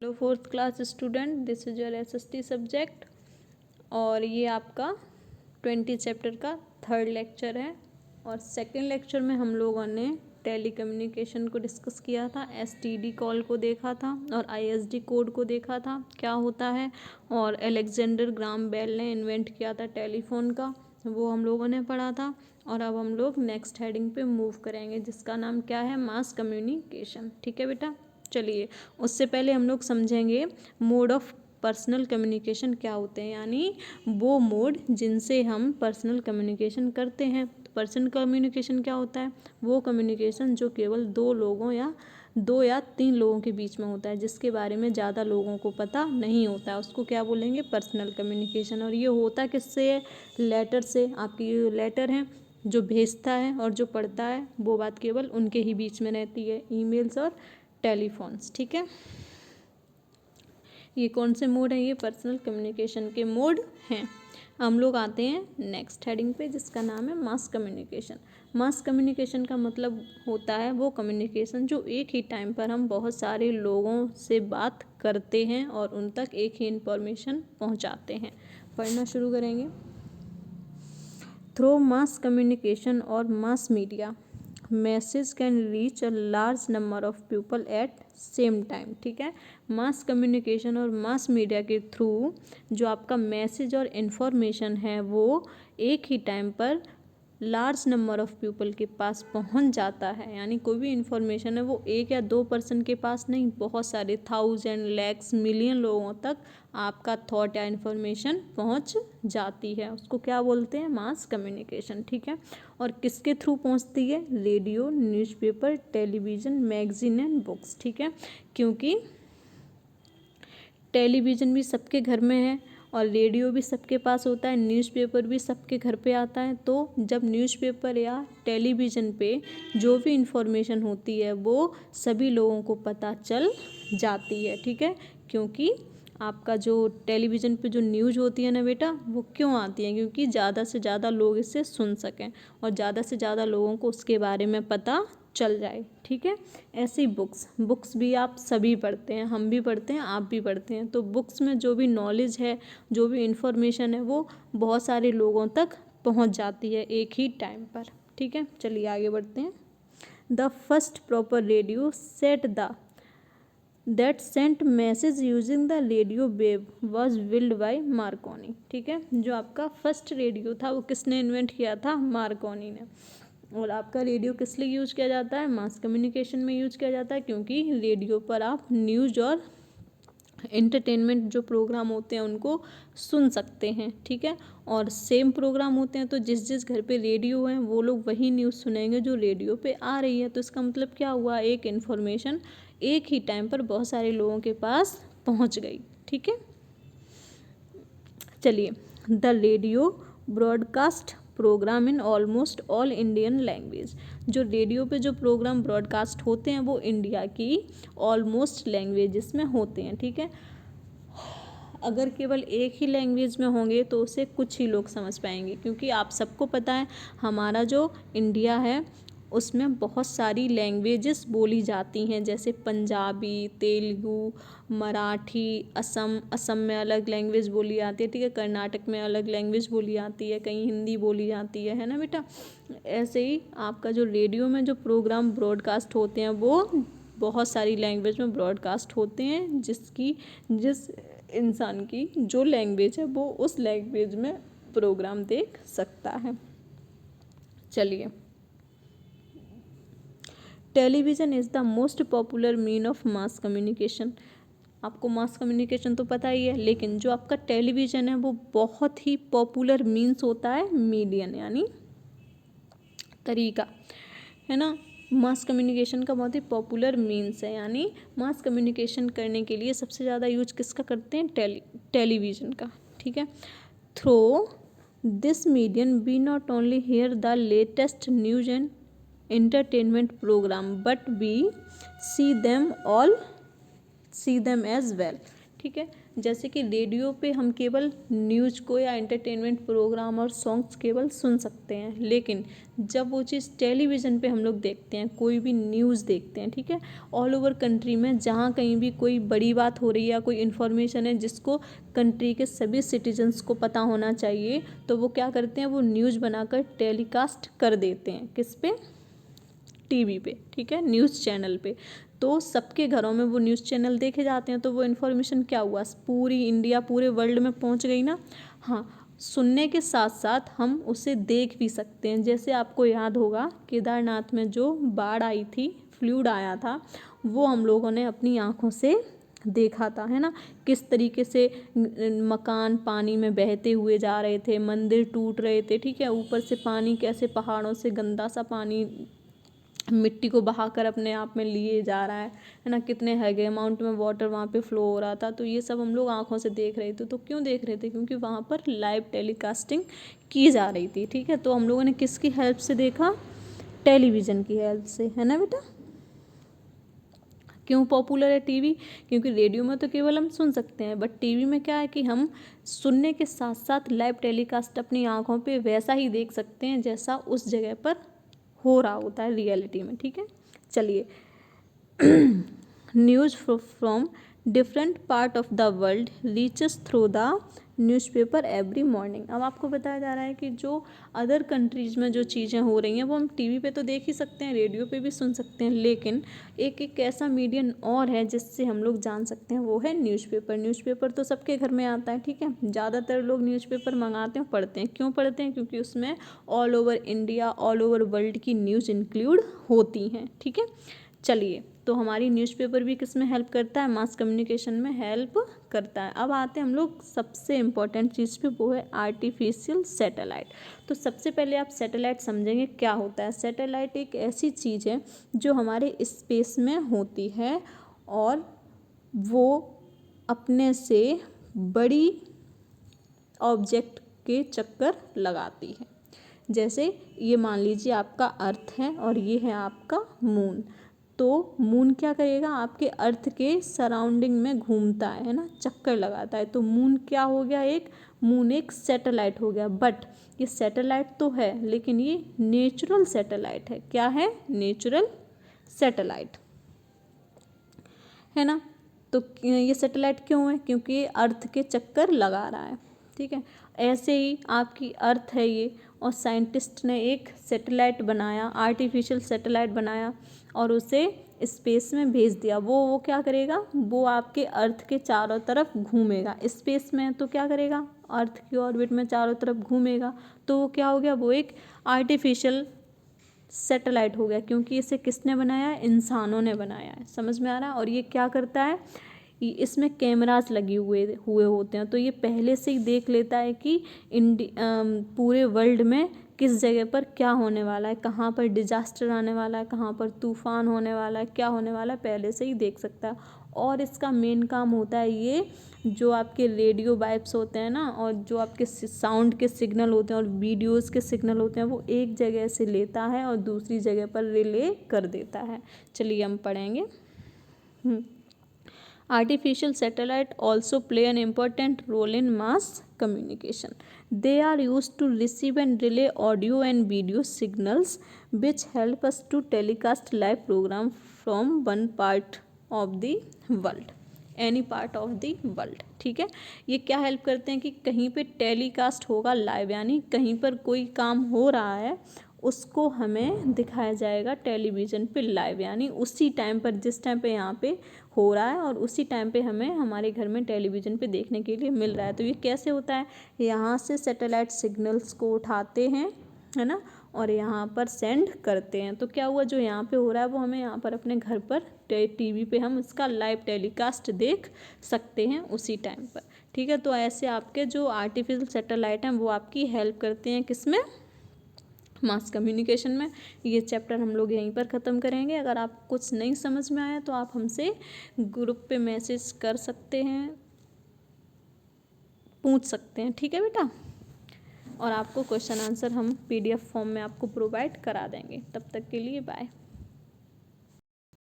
Hello fourth class student, this is your SST subject और ये आपका 20 चैप्टर का थर्ड लेक्चर है। और सेकंड लेक्चर में हम लोगों ने टेली कम्युनिकेशन को डिस्कस किया था, एसटीडी कॉल को देखा था और आईएसडी कोड को देखा था क्या होता है। और अलेक्जेंडर ग्राम बेल ने इन्वेंट किया था टेलीफोन का, वो हम लोगों ने पढ़ा था। और अब हम लोग नेक्स्ट हेडिंग पे मूव करेंगे जिसका नाम क्या है, मास कम्युनिकेशन। ठीक है बेटा, चलिए उससे पहले हम लोग समझेंगे मोड ऑफ पर्सनल कम्युनिकेशन क्या होते हैं, यानी वो मोड जिनसे हम पर्सनल कम्युनिकेशन करते हैं। पर्सनल कम्युनिकेशन क्या होता है, वो कम्युनिकेशन जो केवल दो या तीन लोगों के बीच में होता है, जिसके बारे में ज़्यादा लोगों को पता नहीं होता है, उसको क्या बोलेंगे, पर्सनल कम्युनिकेशन। और ये होता किससे है, लेटर से। आपकी लेटर है, जो भेजता है और जो पढ़ता है वो बात केवल उनके ही बीच में रहती है, ईमेल्स और टेलीफोन्स। ठीक है, ये कौन से मोड हैं, ये पर्सनल कम्युनिकेशन के मोड हैं। हम लोग आते हैं नेक्स्ट हेडिंग पे जिसका नाम है मास कम्युनिकेशन। मास कम्युनिकेशन का मतलब होता है वो कम्युनिकेशन जो एक ही टाइम पर हम बहुत सारे लोगों से बात करते हैं और उन तक एक ही इंफॉर्मेशन पहुंचाते हैं। पढ़ना शुरू करेंगे। थ्रू मास कम्युनिकेशन और mass media message can reach a large number of people at same time. ठीक है, मास कम्युनिकेशन और मास मीडिया के थ्रू जो आपका मैसेज और इन्फॉर्मेशन है वो एक ही टाइम पर लार्ज नंबर ऑफ पीपल के पास पहुंच जाता है। यानी कोई भी इंफॉर्मेशन है वो एक या दो पर्सन के पास नहीं, बहुत सारे थाउजेंड, लैक्स, मिलियन लोगों तक आपका थॉट या इन्फॉर्मेशन पहुंच जाती है, उसको क्या बोलते हैं, मास कम्युनिकेशन। ठीक है, और किसके थ्रू पहुंचती है, radio, newspaper, television, magazine and books. ठीक है, क्योंकि टेलीविज़न भी सबके घर में है और रेडियो भी सबके पास होता है, न्यूज़पेपर भी सबके घर पे आता है। तो जब न्यूज़पेपर या टेलीविज़न पे जो भी इंफॉर्मेशन होती है वो सभी लोगों को पता चल जाती है। ठीक है, क्योंकि आपका जो टेलीविज़न पे जो न्यूज़ होती है ना बेटा, वो क्यों आती है, क्योंकि ज़्यादा से ज़्यादा लोग इसे सुन सकें और ज़्यादा से ज़्यादा लोगों को उसके बारे में पता चल जाए। ठीक है, ऐसी बुक्स भी आप सभी पढ़ते हैं, हम भी पढ़ते हैं, आप भी पढ़ते हैं। तो बुक्स में जो भी नॉलेज है, जो भी इंफॉर्मेशन है वो बहुत सारे लोगों तक पहुंच जाती है एक ही टाइम पर। ठीक है, चलिए आगे बढ़ते हैं। The first proper radio set that sent message using the radio wave was build by Marconi. ठीक है, जो आपका फर्स्ट रेडियो था वो किसने इन्वेंट किया था, मार्कोनी ने। और आपका रेडियो किस लिए यूज किया जाता है, मास कम्युनिकेशन में यूज किया जाता है, क्योंकि रेडियो पर आप न्यूज़ और एंटरटेनमेंट जो प्रोग्राम होते हैं उनको सुन सकते हैं। ठीक है, और सेम प्रोग्राम होते हैं तो जिस जिस घर पे रेडियो है वो लोग वही न्यूज़ सुनेंगे जो रेडियो पे आ रही है। तो इसका मतलब क्या हुआ, एक इन्फॉर्मेशन एक ही टाइम पर बहुत सारे लोगों के पास पहुंच गई। ठीक है, चलिए। The radio broadcast program in almost all Indian language. जो रेडियो पे जो प्रोग्राम ब्रॉडकास्ट होते हैं वो इंडिया की ऑलमोस्ट लैंग्वेजेस में होते हैं। ठीक है, अगर केवल एक ही लैंग्वेज में होंगे तो उसे कुछ ही लोग समझ पाएंगे, क्योंकि आप सबको पता है हमारा जो इंडिया है उसमें बहुत सारी लैंग्वेजेस बोली जाती हैं, जैसे पंजाबी, तेलुगु, मराठी, असम में अलग लैंग्वेज बोली जाती है। ठीक है, कर्नाटक में अलग लैंग्वेज बोली जाती है, कहीं हिंदी बोली जाती है ना बेटा। ऐसे ही आपका जो रेडियो में जो प्रोग्राम ब्रॉडकास्ट होते हैं वो बहुत सारी लैंग्वेज में ब्रॉडकास्ट होते हैं, जिस इंसान की जो लैंग्वेज है वो उस लैंग्वेज में प्रोग्राम देख सकता है। चलिए, television is the most popular mean of mass communication. आपको मास कम्युनिकेशन तो पता ही है, लेकिन जो आपका टेलीविज़न है वो बहुत ही पॉपुलर मीन्स होता है, मीडियम यानी तरीका, है ना। मास कम्युनिकेशन का बहुत ही पॉपुलर मीन्स है, यानी मास कम्युनिकेशन करने के लिए सबसे ज़्यादा यूज किसका करते हैं, टेलीविज़न का। ठीक है, through this medium we not only hear the latest news and entertainment program but we see them as well. ठीक है। जैसे कि रेडियो पे हम केवल न्यूज़ को या एंटरटेनमेंट प्रोग्राम और सॉन्ग्स केवल सुन सकते हैं, लेकिन जब वो चीज़ टेलीविज़न पे हम लोग देखते हैं, कोई भी न्यूज़ देखते हैं, ठीक है, ऑल ओवर कंट्री में जहाँ कहीं भी कोई बड़ी बात हो रही है या कोई इन्फॉर्मेशन है जिसको कंट्री के सभी सिटीजन्स को पता होना चाहिए, तो वो क्या करते हैं, वो न्यूज़ बनाकर टेलीकास्ट कर देते हैं। किस पे? टीवी पे, ठीक है, न्यूज़ चैनल पे। तो सबके घरों में वो न्यूज़ चैनल देखे जाते हैं, तो वो इन्फॉर्मेशन क्या हुआ, पूरी इंडिया, पूरे वर्ल्ड में पहुंच गई ना। हाँ, सुनने के साथ साथ हम उसे देख भी सकते हैं। जैसे आपको याद होगा केदारनाथ में जो बाढ़ आई थी, फ्लूड आया था, वो हम लोगों ने अपनी आँखों से देखा था, है ना, किस तरीके से मकान पानी में बहते हुए जा रहे थे, मंदिर टूट रहे थे, ठीक है, ऊपर से पानी कैसे पहाड़ों से गंदा सा पानी मिट्टी को बहाकर अपने आप में लिए जा रहा है ना, कितने हैगे अमाउंट में वाटर वहाँ पे फ्लो हो रहा था। तो ये सब हम लोग आंखों से देख रहे थे। तो क्यों देख रहे थे? क्योंकि वहाँ पर लाइव टेलीकास्टिंग की जा रही थी, ठीक है। तो हम लोगों ने किसकी हेल्प से देखा? टेलीविज़न की हेल्प से, है ना बेटा। क्यों पॉपुलर है टीवी? क्योंकि रेडियो में तो केवल हम सुन सकते हैं, बट टीवी में क्या है कि हम सुनने के साथ साथ लाइव टेलीकास्ट अपनी आंखों पे वैसा ही देख सकते हैं जैसा उस जगह पर हो रहा होता है रियलिटी में, ठीक है। चलिए, news from different part of the world reaches through the newspaper every morning. अब आपको बताया जा रहा है कि जो अदर कंट्रीज़ में जो चीज़ें हो रही हैं वो हम टीवी पे तो देख ही सकते हैं, रेडियो पे भी सुन सकते हैं, लेकिन एक ऐसा मीडियम और है जिससे हम लोग जान सकते हैं, वो है न्यूज़पेपर। न्यूज़पेपर तो सबके घर में आता है, ठीक है। ज़्यादातर लोग न्यूज़पेपर मंगाते हैं, पढ़ते हैं। क्यों पढ़ते हैं? क्योंकि उसमें all over India, all over world की न्यूज़ इंक्लूड होती हैं, ठीक है। चलिए, तो हमारी न्यूज़पेपर भी किस में हेल्प करता है? मास कम्युनिकेशन में हेल्प करता है। अब आते हैं हम लोग सबसे इम्पोर्टेंट चीज़ पे, वो है आर्टिफिशियल सैटेलाइट। तो सबसे पहले आप सैटेलाइट समझेंगे क्या होता है। सैटेलाइट एक ऐसी चीज़ है जो हमारे स्पेस में होती है और वो अपने से बड़ी ऑब्जेक्ट के चक्कर लगाती है। जैसे ये मान लीजिए आपका अर्थ है और ये है आपका मून। तो मून क्या करेगा? आपके अर्थ के सराउंडिंग में घूमता है ना, चक्कर लगाता है। तो मून क्या हो गया? मून एक सैटेलाइट हो गया। बट ये सैटेलाइट तो है, लेकिन ये नेचुरल सैटेलाइट है। क्या है? नेचुरल सैटेलाइट, है ना। तो ये सैटेलाइट क्यों है? क्योंकि ये अर्थ के चक्कर लगा रहा है, ठीक है। ऐसे ही आपकी अर्थ है ये, और साइंटिस्ट ने एक सैटेलाइट बनाया, आर्टिफिशियल सैटेलाइट बनाया और उसे स्पेस में भेज दिया। वो क्या करेगा? वो आपके अर्थ के चारों तरफ घूमेगा। स्पेस में तो क्या करेगा? अर्थ की ऑर्बिट में चारों तरफ घूमेगा। तो वो क्या हो गया? वो एक आर्टिफिशियल सैटेलाइट हो गया, क्योंकि इसे किसने बनाया है? इंसानों ने बनाया है। समझ में आ रहा है? और ये क्या करता है? इसमें कैमरास लगे हुए होते हैं, तो ये पहले से ही देख लेता है कि पूरे वर्ल्ड में किस जगह पर क्या होने वाला है, कहाँ पर डिजास्टर आने वाला है, कहाँ पर तूफान होने वाला है, क्या होने वाला है, पहले से ही देख सकता है। और इसका मेन काम होता है ये, जो आपके रेडियो वाइब्स होते हैं ना, और जो आपके साउंड के सिग्नल होते हैं और वीडियोस के सिग्नल होते हैं, वो एक जगह से लेता है और दूसरी जगह पर रिले कर देता है। चलिए हम पढ़ेंगे। Artificial satellite also play an important role in mass communication. They are used to receive and relay audio and video signals, which help us to telecast live program from one part of the world, any part of the world, ठीक है। ये क्या help करते हैं कि कहीं पे telecast होगा लाइव, यानी कहीं पर कोई काम हो रहा है उसको हमें दिखाया जाएगा टेलीविज़न पे लाइव, यानी उसी टाइम पर, जिस टाइम पे यहाँ पे हो रहा है, और उसी टाइम पे हमें हमारे घर में टेलीविज़न पे देखने के लिए मिल रहा है। तो ये कैसे होता है? यहाँ से सैटेलाइट सिग्नल्स को उठाते हैं, है ना, और यहाँ पर सेंड करते हैं। तो क्या हुआ? जो यहाँ पे हो रहा है वो हमें यहाँ पर अपने घर पर टीवी पे हम इसका लाइव टेलीकास्ट देख सकते हैं उसी टाइम पर, ठीक है। तो ऐसे आपके जो आर्टिफिशियल सैटेलाइट हैं वो आपकी हेल्प करते हैं किसमें? मास कम्युनिकेशन में। ये चैप्टर हम लोग यहीं पर ख़त्म करेंगे। अगर आप कुछ नहीं समझ में आया तो आप हमसे ग्रुप पे मैसेज कर सकते हैं, पूछ सकते हैं, ठीक है बेटा। और आपको क्वेश्चन आंसर हम PDF फॉर्म में आपको प्रोवाइड करा देंगे। तब तक के लिए बाय।